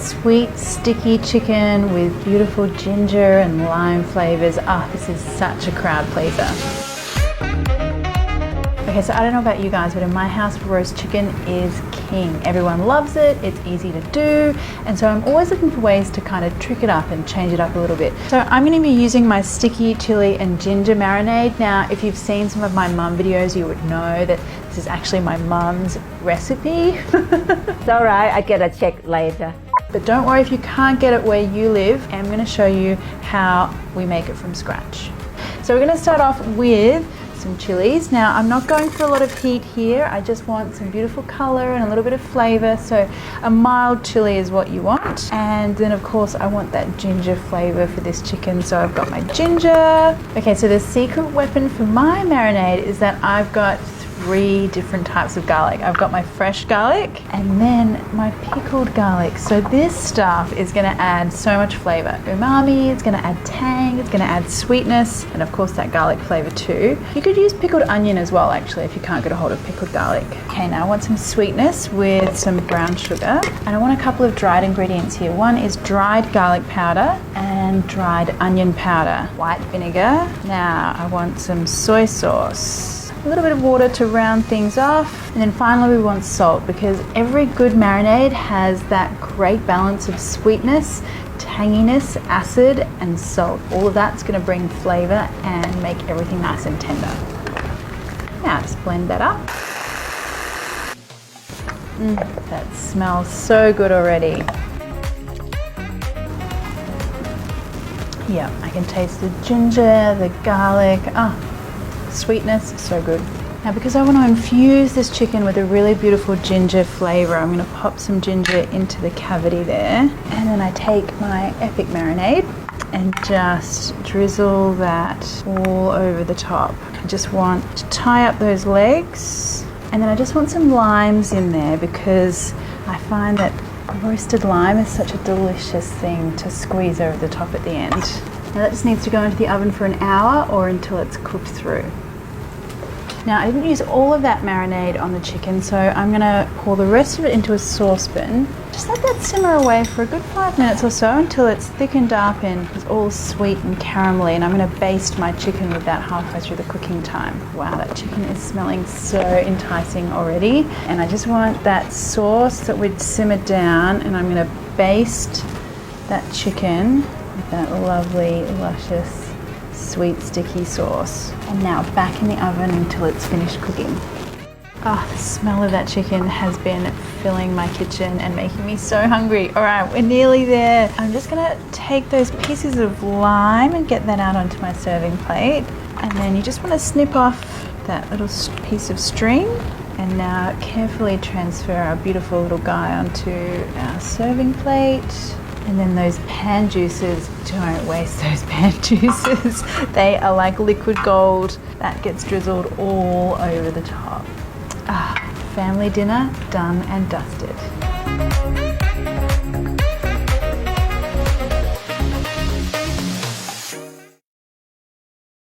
sweet, sticky chicken with beautiful ginger and lime flavors. This is such a crowd pleaser. Okay, so I don't know about you guys, but in my house, roast chicken is king. Everyone loves it, it's easy to do, and so I'm always looking for ways to kind of trick it up and change it up a little bit. So I'm going to be using my sticky chili and ginger marinade. Now, if you've seen some of my mum videos, you would know that this is actually my mum's recipe. It's all right, I get a check later. But don't worry if you can't get it where you live. I'm going to show you how we make it from scratch. So we're going to start off with some chilies. Now, I'm not going for a lot of heat here. I just want some beautiful color and a little bit of flavor. So a mild chili is what you want. And then of course I want that ginger flavor for this chicken. So I've got my ginger. Okay, so the secret weapon for my marinade is that I've got 3 different types of garlic. I've got my fresh garlic and then my pickled garlic. So this stuff is going to add so much flavor. Umami, it's going to add tang, it's going to add sweetness, and of course that garlic flavor too. You could use pickled onion as well actually if you can't get a hold of pickled garlic. Okay, now I want some sweetness with some brown sugar, and I want a couple of dried ingredients here. One is dried garlic powder and dried onion powder, white vinegar. Now I want some soy sauce, a little bit of water to round things off, and then finally we want salt, because every good marinade has that great balance of sweetness, tanginess, acid and salt. All of that's going to bring flavor and make everything nice and tender. Now just blend that up. That smells so good already. Yeah, I can taste the ginger, the garlic. Sweetness, so good. Now because I want to infuse this chicken with a really beautiful ginger flavor, I'm going to pop some ginger into the cavity there, and then I take my epic marinade and just drizzle that all over the top. I just want to tie up those legs, and then I just want some limes in there because I find that roasted lime is such a delicious thing to squeeze over the top at the end. Now that just needs to go into the oven for an hour or until it's cooked through. Now I didn't use all of that marinade on the chicken, so I'm going to pour the rest of it into a saucepan. Just let that simmer away for a good 5 minutes or so until it's thickened up and it's all sweet and caramelly, and I'm going to baste my chicken with that halfway through the cooking time. Wow, that chicken is smelling so enticing already, and I just want that sauce that would simmer down, and I'm going to baste that chicken with that lovely, luscious, sweet, sticky sauce. And now back in the oven until it's finished cooking. The smell of that chicken has been filling my kitchen and making me so hungry. All right, we're nearly there. I'm just gonna take those pieces of lime and get that out onto my serving plate. And then you just wanna snip off that little piece of string, and now carefully transfer our beautiful little guy onto our serving plate. And then those pan juices, don't waste those pan juices. They are like liquid gold. That gets drizzled all over the top. Family dinner done and dusted.